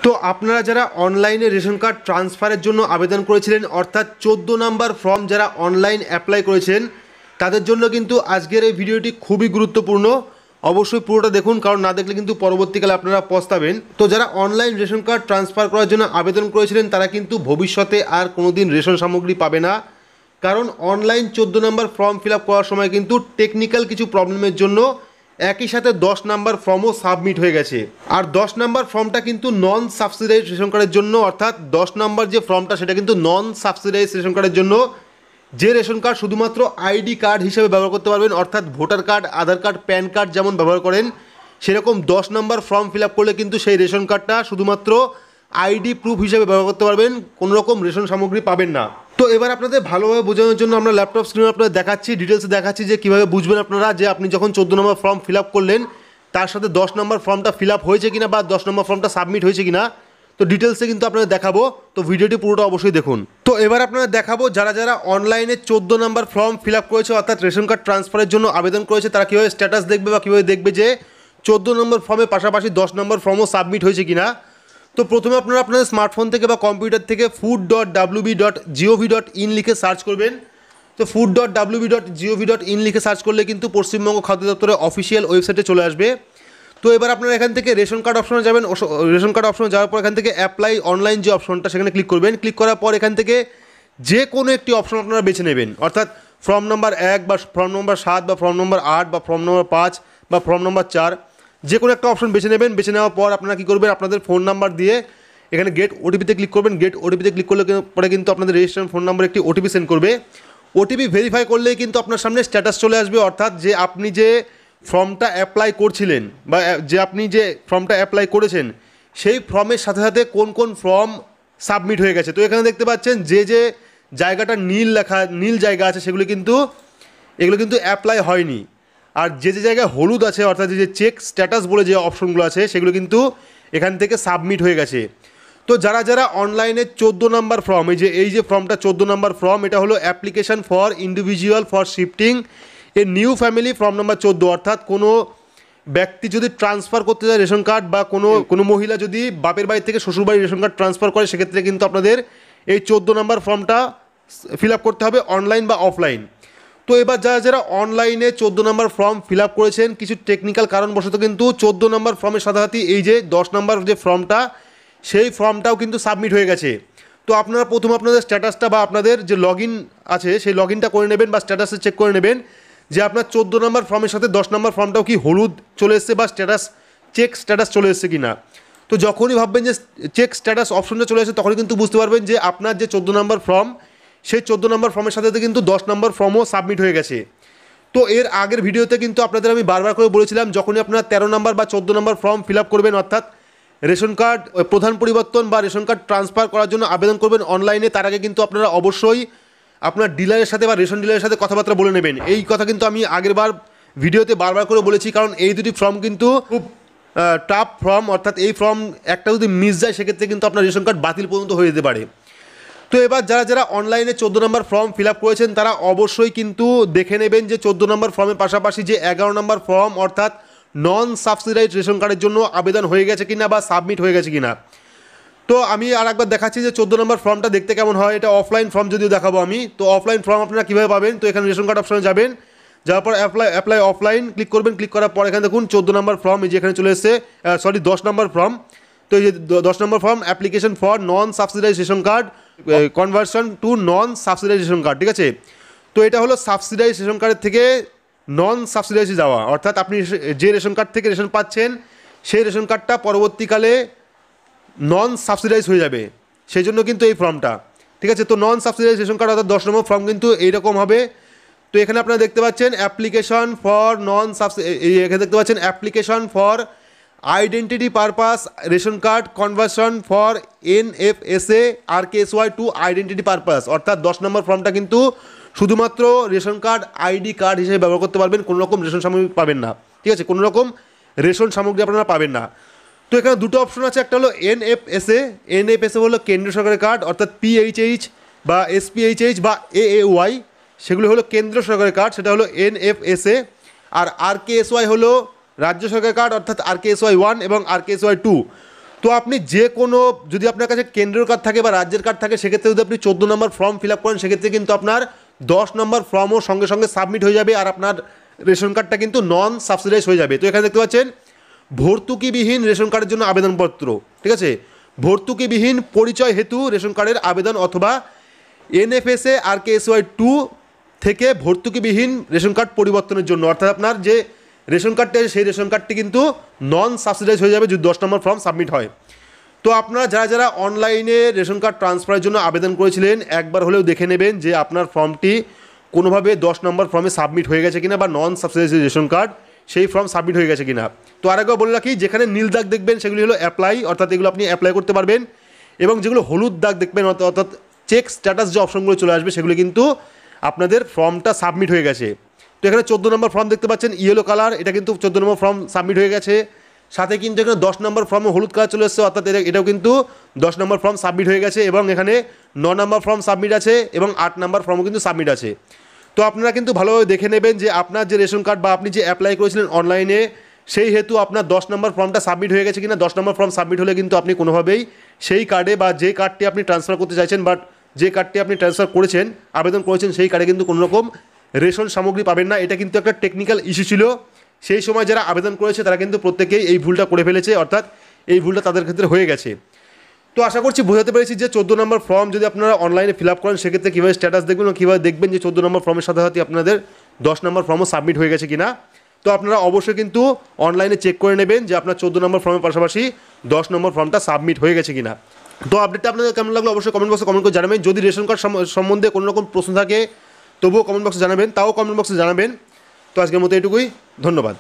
তো আপনারা যারা অনলাইনে রেশন কার্ড ট্রান্সফারের জন্য আবেদন করেছিলেন অর্থাৎ 14 নম্বর ফর্ম যারা অনলাইন অ্যাপ্লাই করেছেন তাদের জন্য কিন্তু আজকের এই ভিডিওটি খুবই গুরুত্বপূর্ণ। অবশ্যই পুরোটা দেখুন, কারণ না দেখলে কিন্তু পরবর্তীকালে আপনারা পস্তাবেন। তো যারা অনলাইন রেশন কার্ড ট্রান্সফার করার জন্য আবেদন করেছিলেন তারা কিন্তু ভবিষ্যতে আর কোনোদিন রেশন সামগ্রী পাবে না, কারণ অনলাইন 14 নম্বর ফর্ম ফিল আপ করার সময় কিন্তু টেকনিক্যাল কিছু প্রবলেমের জন্য একই সাথে 10 নম্বর ফর্মও সাবমিট হয়ে গেছে। আর 10 নম্বর ফর্মটা কিন্তু নন সাবসিডাইজ রেশন কার্ডের জন্য, অর্থাৎ 10 নম্বর যে ফর্মটা সেটা কিন্তু নন সাবসিডাইজ রেশন কার্ডের জন্য, যে রেশন কার্ড শুধুমাত্র আইডি কার্ড হিসেবে ব্যবহার করতে পারবেন, অর্থাৎ ভোটার কার্ড, আধার কার্ড, প্যান কার্ড যেমন ব্যবহার করেন সেরকম 10 নম্বর ফর্ম ফিল আপ করলে কিন্তু সেই রেশন কার্ডটা শুধুমাত্র আইডি প্রুফ হিসেবে ব্যবহার করতে পারবেন, কোনো রকম রেশন সামগ্রী পাবেন না। তো এবার আপনাদের ভালোভাবে বোঝানোর জন্য আমরা ল্যাপটপ স্ক্রিনে আপনাদের দেখাচ্ছি, ডিটেলসে দেখাচ্ছি যে কীভাবে বুঝবেন আপনারা যে আপনি যখন 14 নম্বর ফর্ম ফিল আপ করলেন তার সাথে 10 নম্বর ফর্মটা ফিল আপ হয়েছে কিনা বা 10 নম্বর ফর্মটা সাবমিট হয়েছে কিনা। তো ডিটেলসে কিন্তু আপনাদের দেখাবো, তো ভিডিওটি পুরোটা অবশ্যই দেখুন। তো এবার আপনাদের দেখাবো যারা যারা অনলাইনে 14 নম্বর ফর্ম ফিল আপ করেছে অর্থাৎ রেশন কার্ড ট্রান্সফারের জন্য আবেদন করেছে তারা কীভাবে স্ট্যাটাস দেখবে বা কীভাবে দেখবে যে 14 নম্বর ফর্মের পাশাপাশি 10 নম্বর ফর্মও সাবমিট হয়েছে কিনা। তো প্রথমে আপনারা আপনাদের স্মার্টফোন থেকে বা কম্পিউটার থেকে food.wb.gov.in লিখে সার্চ করবেন। তো food.wb.gov.in লিখে সার্চ করলে কিন্তু পশ্চিমবঙ্গ খাদ্য দপ্তরের অফিসিয়াল ওয়েবসাইটে চলে আসবে। তো এবার আপনারা এখান থেকে রেশন কার্ড অপশনে যাবেন, রেশন কার্ড অপশনে যাওয়ার পর এখান থেকে অ্যাপ্লাই অনলাইন যে অপশনটা সেখানে ক্লিক করবেন। ক্লিক করার পর এখান থেকে যে কোনো একটি অপশন আপনারা বেছে নেবেন, অর্থাৎ ফর্ম নম্বর 1 বা ফর্ম নম্বর 7 বা ফর্ম নম্বর 8 বা ফর্ম নম্বর 5 বা ফর্ম নম্বর 4, যে কোনো একটা অপশন বেছে নেবেন। বেছে নেওয়ার পর আপনারা কী করবেন, আপনাদের ফোন নাম্বার দিয়ে এখানে গেট ওটিপিতে ক্লিক করবেন। গেট ওটিপিতে ক্লিক করলে পরে কিন্তু আপনাদের রেজিস্ট্রেশন ফোন নাম্বার একটি ওটিপি সেন্ড করবে। ওটিপি ভেরিফাই করলেই কিন্তু আপনার সামনে স্ট্যাটাস চলে আসবে, অর্থাৎ যে আপনি যে ফর্মটা অ্যাপ্লাই করছিলেন বা যে আপনি যে ফর্মটা অ্যাপ্লাই করেছেন সেই ফর্মের সাথে সাথে কোন কোন ফর্ম সাবমিট হয়ে গেছে। তো এখানে দেখতে পাচ্ছেন যে যে জায়গাটা নীল জায়গা আছে এগুলো কিন্তু অ্যাপ্লাই হয়নি, আর যে যে জায়গায় হলুদ আছে অর্থাৎ যে চেক স্ট্যাটাস বলে যে অপশনগুলো আছে সেগুলো কিন্তু এখান থেকে সাবমিট হয়ে গেছে। তো যারা যারা অনলাইনে 14 নম্বর ফর্ম, এই যে ফর্মটা 14 নম্বর ফর্ম, এটা হলো application for individual for shifting a new family form নম্বর 14, অর্থাৎ কোনো ব্যক্তি যদি ট্রান্সফার করতে যায় রেশন কার্ড বা কোনো মহিলা যদি বাপের বাড়ি থেকে শ্বশুরবাড়ি রেশন কার্ড ট্রান্সফার করে সেক্ষেত্রে কিন্তু আপনাদের এই 14 নম্বর ফর্মটা ফিল আপ করতে হবে অনলাইন বা অফলাইন। তো এবার যারা যারা অনলাইনে 14 নম্বর ফর্ম ফিল আপ করেছেন কিছু টেকনিক্যাল কারণবশত কিন্তু 14 নম্বর ফর্মের সাথে সাথে এই যে 10 নম্বর যে ফর্মটা সেই ফর্মটাও কিন্তু সাবমিট হয়ে গেছে। তো আপনারা প্রথমে আপনাদের স্ট্যাটাসটা বা আপনাদের যে লগ ইন আছে সেই লগ ইনটা করে নেবেন বা স্ট্যাটাসে চেক করে নেবেন যে আপনার 14 নম্বর ফর্মের সাথে 10 নম্বর ফর্মটাও কি হলুদ চলে এসছে বা চেক স্ট্যাটাস চলে এসছে কি না। তো যখনই ভাববেন যে চেক স্ট্যাটাস অপশনটা চলে এসেছে তখনই কিন্তু বুঝতে পারবেন যে আপনার যে 14 নম্বর ফর্ম সেই 14 নম্বর ফর্মের সাথে কিন্তু 10 নম্বর ফর্মও সাবমিট হয়ে গেছে। তো এর আগের ভিডিওতে কিন্তু আপনাদের আমি বারবার করে বলেছিলাম যখনই আপনারা 13 নম্বর বা 14 নম্বর ফর্ম ফিল আপ করবেন অর্থাৎ রেশন কার্ড প্রধান পরিবর্তন বা রেশন কার্ড ট্রান্সফার করার জন্য আবেদন করবেন অনলাইনে, তার আগে কিন্তু আপনারা অবশ্যই আপনার ডিলারের সাথে বা রেশন ডিলারের সাথে কথাবার্তা বলে নেবেন। এই কথা কিন্তু আমি আগেরবার ভিডিওতে বারবার করে বলেছি, কারণ এই দুটি ফর্ম কিন্তু খুব টাফ ফর্ম, অর্থাৎ এই ফর্ম একটা যদি মিস যায় সেক্ষেত্রে কিন্তু আপনার রেশন কার্ড বাতিল পর্যন্ত হয়ে যেতে পারে। তো এবার যারা যারা অনলাইনে 14 নম্বর ফর্ম ফিল আপ করেছেন তারা অবশ্যই কিন্তু দেখে নেবেন যে 14 নম্বর ফর্মের পাশাপাশি যে 11 নম্বর ফর্ম অর্থাৎ নন সাবসিডাইজড রেশন কার্ডের জন্য আবেদন হয়ে গেছে কিনা বা সাবমিট হয়ে গেছে কিনা। তো আমি আর একবার দেখাচ্ছি যে 14 নম্বর ফর্মটা দেখতে কেমন হয়। এটা অফলাইন ফর্ম যদিও দেখাবো আমি। তো অফলাইন ফর্ম আপনারা কীভাবে পাবেন, তো এখানে রেশন কার্ড অপশনে যাবেন, যাওয়ার পর অ্যাপ্লাই অফলাইন ক্লিক করবেন। ক্লিক করার পর এখানে দেখুন 14 নম্বর ফর্ম এই যে এখানে চলে এসেছে, 10 নম্বর ফর্ম। তো এই যে 10 নম্বর form application for non subsidise ration card conversion to non subsidise ration card, ঠিক আছে। তো এটা হলো সাবসিডাইজ রেশন কার্ডের থেকে নন সাবসিডাইজে যাওয়া, অর্থাৎ আপনি যে রেশন কার্ড থেকে রেশন পাচ্ছেন সেই রেশন কার্ডটা পরবর্তীকালে নন সাবসিডাইজ হয়ে যাবে, সেই জন্য কিন্তু এই ফর্মটা, ঠিক আছে। তো নন সাবসিডাইজ রেশন কার্ড অর্থাৎ 10 নম্বর ফর্ম কিন্তু এইরকম হবে। তো এখানে আপনারা দেখতে পাচ্ছেন অ্যাপ্লিকেশন ফর এখানে দেখতে পাচ্ছেন application for identity purpose ration card conversion for NFSA RKSY to identity purpose, অর্থাৎ 10 নম্বর ফর্মটা কিন্তু শুধুমাত্র রেশন কার্ড আইডি কার্ড হিসেবে ব্যবহার করতে পারবেন, কোনো রকম রেশন সামগ্রী পাবেন না, ঠিক আছে, কোনো রকম রেশন সামগ্রী আপনারা পাবেন না। তো এখানে দুটো অপশন আছে, একটা হলো NFSA হলো কেন্দ্র সরকারের কার্ড অর্থাৎ PHH বা SPHH বা AAY, সেগুলো হলো কেন্দ্র সরকারের কার্ড, সেটা হলো NFSA। আর RKSY হলো রাজ্য সরকারের কার্ড অর্থাৎ RKSY 1 এবং RKSY 2। তো আপনি যে কোনো, যদি আপনার কাছে কেন্দ্রীয় কার্ড থাকে বা রাজ্যের কার্ড থাকে, সেক্ষেত্রে যদি আপনি 14 নম্বর ফর্ম ফিল আপ করেন, সেক্ষেত্রে কিন্তু আপনার 10 নম্বর ফর্মও সঙ্গে সঙ্গে সাবমিট হয়ে যাবে, আর আপনার রেশন কার্ডটা কিন্তু নন সাবসিডাইজ হয়ে যাবে। তো এখানে দেখতে পাচ্ছেন ভর্তুকিবিহীন রেশন কার্ডের জন্য আবেদনপত্র, ঠিক আছে, ভর্তুকিবিহীন পরিচয় হেতু রেশন কার্ডের আবেদন অথবা NFSA RKSY 2 থেকে ভর্তুকিবিহীন রেশন কার্ড পরিবর্তনের জন্য, অর্থাৎ আপনার যে রেশন কার্ডটা সেই রেশন কার্ডটি কিন্তু নন সাবসিডাইজ হয়ে যাবে যদি 10 নম্বর ফর্ম সাবমিট হয়। তো আপনারা যারা যারা অনলাইনে রেশন কার্ড ট্রান্সফারের জন্য আবেদন করেছিলেন, একবার হলেও দেখে নেবেন যে আপনার ফর্মটি কোনোভাবে 10 নম্বর ফর্মে সাবমিট হয়ে গেছে কিনা, বা নন সাবসিডাইজ রেশন কার্ড সেই ফর্ম সাবমিট হয়ে গেছে কিনা। তো আরেকবার বলে রাখি, যেখানে নীল দাগ দেখবেন সেগুলি হলো অ্যাপ্লাই, অর্থাৎ এগুলো আপনি অ্যাপ্লাই করতে পারবেন, এবং যেগুলো হলুদ দাগ দেখবেন অর্থাৎ চেক স্ট্যাটাস যে অপশনগুলো চলে আসবে, সেগুলো কিন্তু আপনাদের ফর্মটা সাবমিট হয়ে গেছে। তো এখানে 14 নম্বর ফর্ম দেখতে পাচ্ছেন ইয়েলো কালার, এটা কিন্তু 14 নম্বর ফর্ম সাবমিট হয়ে গেছে। সাথে কিন্তু এখানে 10 নম্বর ফর্মে হলুদ কালার চলে এসেছে, অর্থাৎ এটাও কিন্তু 10 নম্বর ফর্ম সাবমিট হয়ে গেছে, এবং এখানে 9 নম্বর ফর্ম সাবমিট আছে, এবং 8 নম্বর ফর্মও কিন্তু সাবমিট আছে। তো আপনারা কিন্তু ভালোভাবে দেখে নেবেন যে আপনার যে রেশন কার্ড বা আপনি যে অ্যাপ্লাই করেছিলেন অনলাইনে, সেই হেতু আপনার 10 নম্বর ফর্মটা সাবমিট হয়ে গেছে কিনা। 10 নম্বর ফর্ম সাবমিট হলে কিন্তু আপনি কোনোভাবেই সেই কার্ডে বা যে কার্ডটি আপনি ট্রান্সফার করতে চাইছেন, বাট যে কার্ডটি আপনি ট্রান্সফার করেছেন, আবেদন করেছেন, সেই কার্ডে কিন্তু কোনো রকম রেশন সামগ্রী পাবেন না। এটা কিন্তু একটা টেকনিক্যাল ইস্যু ছিল, সেই সময় যারা আবেদন করেছে তারা কিন্তু প্রত্যেকেই এই ভুলটা করে ফেলেছে, অর্থাৎ এই ভুলটা তাদের ক্ষেত্রে হয়ে গেছে। তো আশা করছি বোঝাতে পেরেছি যে 14 নম্বর ফর্ম যদি আপনারা অনলাইনে ফিল আপ করেন, সেক্ষেত্রে কীভাবে স্ট্যাটাস দেখবেন এবং কীভাবে দেখবেন যে 14 নম্বর ফর্মের সাথে সাথে আপনাদের 10 নম্বর ফর্মও সাবমিট হয়ে গেছে কিনা। তো আপনারা অবশ্যই কিন্তু অনলাইনে চেক করে নেবেন যে আপনার 14 নম্বর ফর্মের পাশাপাশি 10 নম্বর ফর্মটা সাবমিট হয়ে গেছে কিনা। তো আপডেটটা আপনাদের কেমন লাগলো অবশ্যই কমেন্ট বক্সে কমেন্ট করে জানাবেন। যদি রেশন কার্ড সম্বন্ধে কোনো রকম প্রশ্ন থাকে তবুও কমেন্ট বক্সে জানাবেন, তাও কমেন্ট বক্সে জানাবেন। তো আজকের মতো এটুকুই, ধন্যবাদ।